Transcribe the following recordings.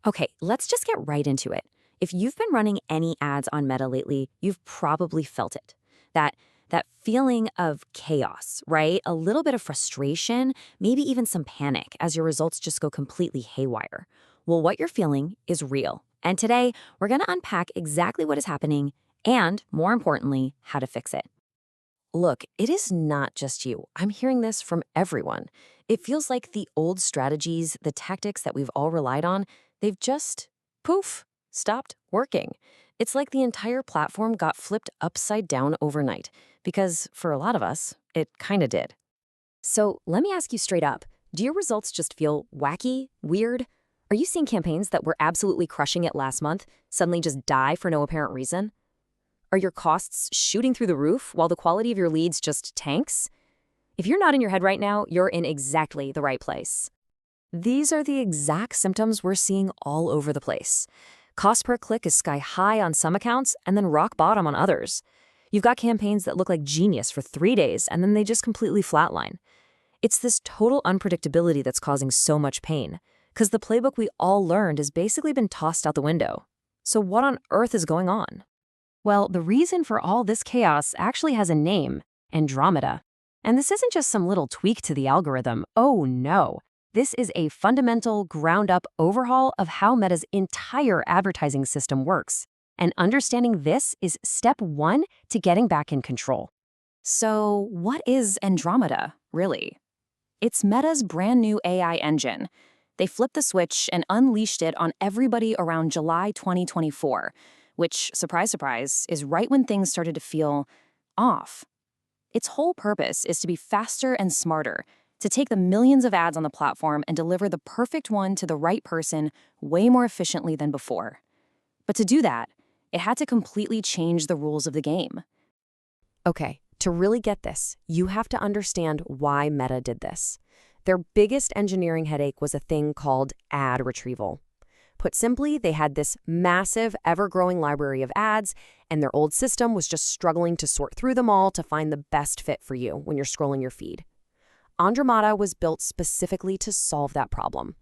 Okay, let's just get right into it. If you've been running any ads on Meta lately, you've probably felt it. That that feeling of chaos, right? A little bit of frustration, maybe even some panic as your results just go completely haywire. Well, what you're feeling is real. And today, we're going to unpack exactly what is happening and, more importantly, how to fix it. Look, it is not just you. I'm hearing this from everyone. It feels like the old strategies, the tactics that we've all relied on, they've just, poof, stopped working. It's like the entire platform got flipped upside down overnight, because for a lot of us, it kind of did. So let me ask you straight up, do your results just feel wacky, weird? Are you seeing campaigns that were absolutely crushing it last month suddenly just die for no apparent reason? Are your costs shooting through the roof while the quality of your leads just tanks? If you're not in your head right now, you're in exactly the right place. These are the exact symptoms we're seeing all over the place. Cost per click is sky high on some accounts and then rock bottom on others. You've got campaigns that look like genius for 3 days and then they just completely flatline. It's this total unpredictability that's causing so much pain, because the playbook we all learned has basically been tossed out the window. So what on earth is going on? Well, the reason for all this chaos actually has a name: Andromeda. And this isn't just some little tweak to the algorithm. Oh no. This is a fundamental, ground-up overhaul of how Meta's entire advertising system works. And understanding this is step one to getting back in control. So, what is Andromeda, really? It's Meta's brand new AI engine. They flipped the switch and unleashed it on everybody around July 2024, which, surprise, surprise, is right when things started to feel off. Its whole purpose is to be faster and smarter, to take the millions of ads on the platform and deliver the perfect one to the right person way more efficiently than before. But to do that, it had to completely change the rules of the game. Okay, to really get this, you have to understand why Meta did this. Their biggest engineering headache was a thing called ad retrieval. Put simply, they had this massive, ever-growing library of ads, and their old system was just struggling to sort through them all to find the best fit for you when you're scrolling your feed. Andromeda was built specifically to solve that problem.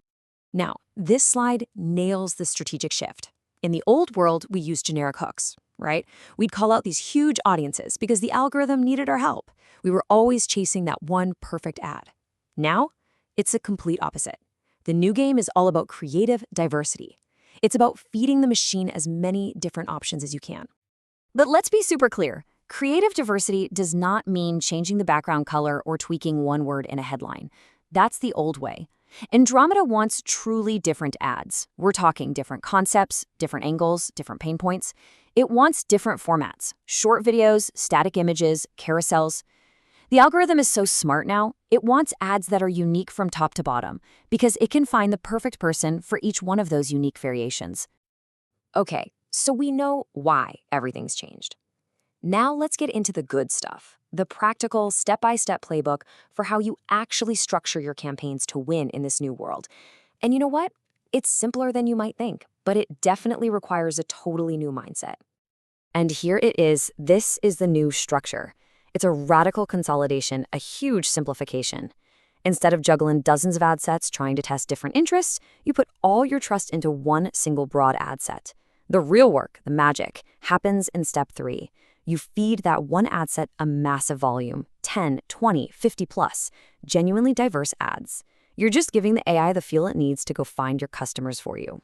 Now, this slide nails the strategic shift. In the old world, we used generic hooks, right? We'd call out these huge audiences because the algorithm needed our help. We were always chasing that one perfect ad. Now, it's a complete opposite. The new game is all about creative diversity. It's about feeding the machine as many different options as you can. But let's be super clear. Creative diversity does not mean changing the background color or tweaking one word in a headline. That's the old way. Andromeda wants truly different ads. We're talking different concepts, different angles, different pain points. It wants different formats: short videos, static images, carousels. The algorithm is so smart now, it wants ads that are unique from top to bottom, because it can find the perfect person for each one of those unique variations. Okay, so we know why everything's changed. Now let's get into the good stuff, the practical, step-by-step playbook for how you actually structure your campaigns to win in this new world. And you know what? It's simpler than you might think, but it definitely requires a totally new mindset. And here it is. This is the new structure. It's a radical consolidation, a huge simplification. Instead of juggling dozens of ad sets trying to test different interests, you put all your trust into one single broad ad set. The real work, the magic, happens in step 3. You feed that one ad set a massive volume, 10, 20, 50 plus, genuinely diverse ads. You're just giving the AI the fuel it needs to go find your customers for you.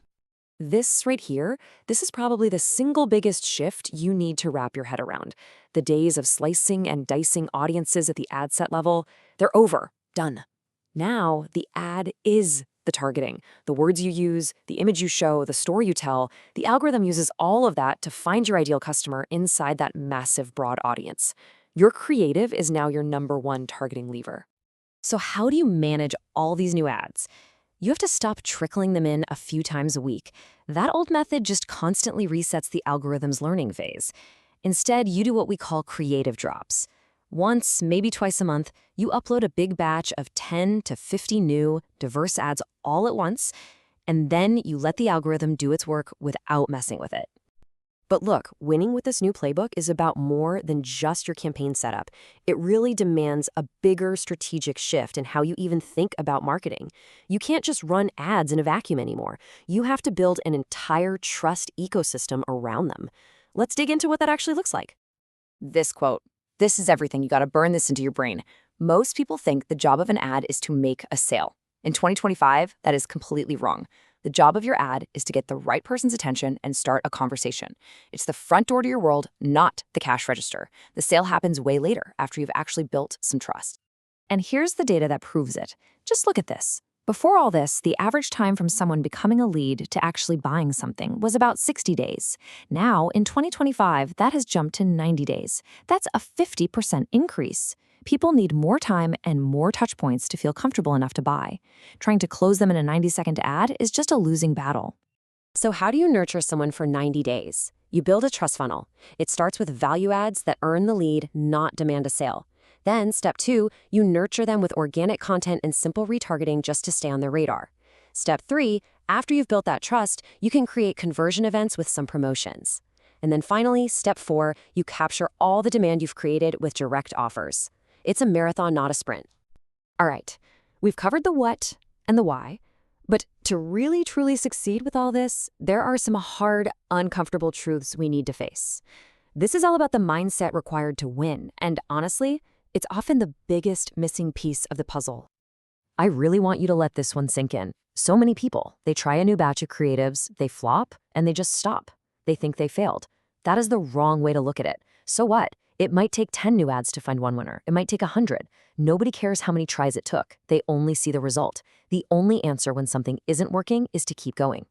This right here, this is probably the single biggest shift you need to wrap your head around. The days of slicing and dicing audiences at the ad set level, they're over, done. Now, the ad is the targeting. The words you use, the image you show, the story you tell, the algorithm uses all of that to find your ideal customer inside that massive, broad audience. Your creative is now your number one targeting lever. So how do you manage all these new ads? You have to stop trickling them in a few times a week. That old method just constantly resets the algorithm's learning phase. Instead, you do what we call creative drops. Once, maybe twice a month, you upload a big batch of 10 to 50 new, diverse ads all at once, and then you let the algorithm do its work without messing with it. But look, winning with this new playbook is about more than just your campaign setup. It really demands a bigger strategic shift in how you even think about marketing. You can't just run ads in a vacuum anymore. You have to build an entire trust ecosystem around them. Let's dig into what that actually looks like. This quote, "This is everything. You got to burn this into your brain." Most people think the job of an ad is to make a sale. In 2025, that is completely wrong. The job of your ad is to get the right person's attention and start a conversation. It's the front door to your world, not the cash register. The sale happens way later, after you've actually built some trust. And here's the data that proves it. Just look at this. Before all this, the average time from someone becoming a lead to actually buying something was about 60 days. Now, in 2025, that has jumped to 90 days. That's a 50% increase. People need more time and more touch points to feel comfortable enough to buy. Trying to close them in a 90-second ad is just a losing battle. So how do you nurture someone for 90 days? You build a trust funnel. It starts with value ads that earn the lead, not demand a sale. Then, step 2, you nurture them with organic content and simple retargeting just to stay on their radar. Step 3, after you've built that trust, you can create conversion events with some promotions. And then finally, step 4, you capture all the demand you've created with direct offers. It's a marathon, not a sprint. All right, we've covered the what and the why, but to really truly succeed with all this, there are some hard, uncomfortable truths we need to face. This is all about the mindset required to win, and honestly, it's often the biggest missing piece of the puzzle. I really want you to let this one sink in. So many people, they try a new batch of creatives, they flop, and they just stop. They think they failed. That is the wrong way to look at it. So what? It might take 10 new ads to find one winner. It might take 100. Nobody cares how many tries it took. They only see the result. The only answer when something isn't working is to keep going.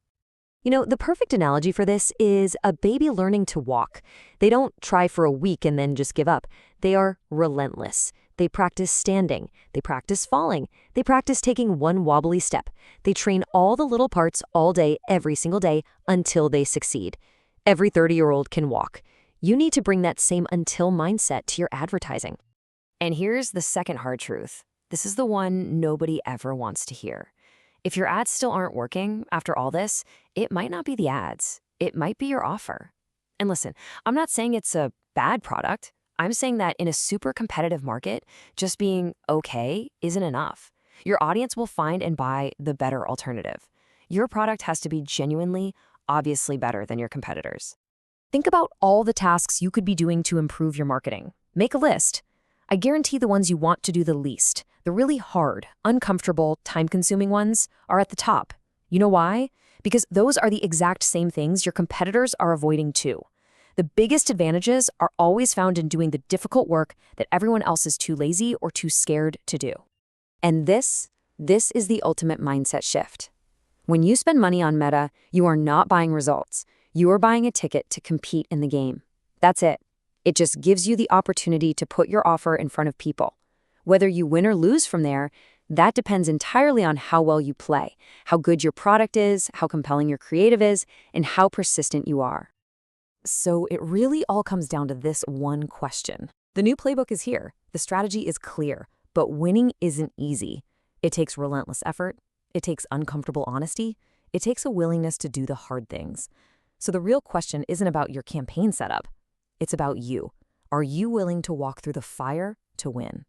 You know, the perfect analogy for this is a baby learning to walk. They don't try for a week and then just give up. They are relentless. They practice standing. They practice falling. They practice taking one wobbly step. They train all the little parts all day, every single day, until they succeed. Every 30-year-old can walk. You need to bring that same until mindset to your advertising. And here's the second hard truth. This is the one nobody ever wants to hear. If your ads still aren't working after all this, it might not be the ads. It might be your offer. And listen, I'm not saying it's a bad product. I'm saying that in a super competitive market, just being okay isn't enough. Your audience will find and buy the better alternative. Your product has to be genuinely, obviously better than your competitors. Think about all the tasks you could be doing to improve your marketing. Make a list. I guarantee the ones you want to do the least, the really hard, uncomfortable, time-consuming ones, are at the top. You know why? Because those are the exact same things your competitors are avoiding too. The biggest advantages are always found in doing the difficult work that everyone else is too lazy or too scared to do. And this is the ultimate mindset shift. When you spend money on Meta, you are not buying results. You are buying a ticket to compete in the game. That's it. It just gives you the opportunity to put your offer in front of people. Whether you win or lose from there, that depends entirely on how well you play, how good your product is, how compelling your creative is, and how persistent you are. So it really all comes down to this one question. The new playbook is here. The strategy is clear, but winning isn't easy. It takes relentless effort. It takes uncomfortable honesty. It takes a willingness to do the hard things. So the real question isn't about your campaign setup. It's about you. Are you willing to walk through the fire to win?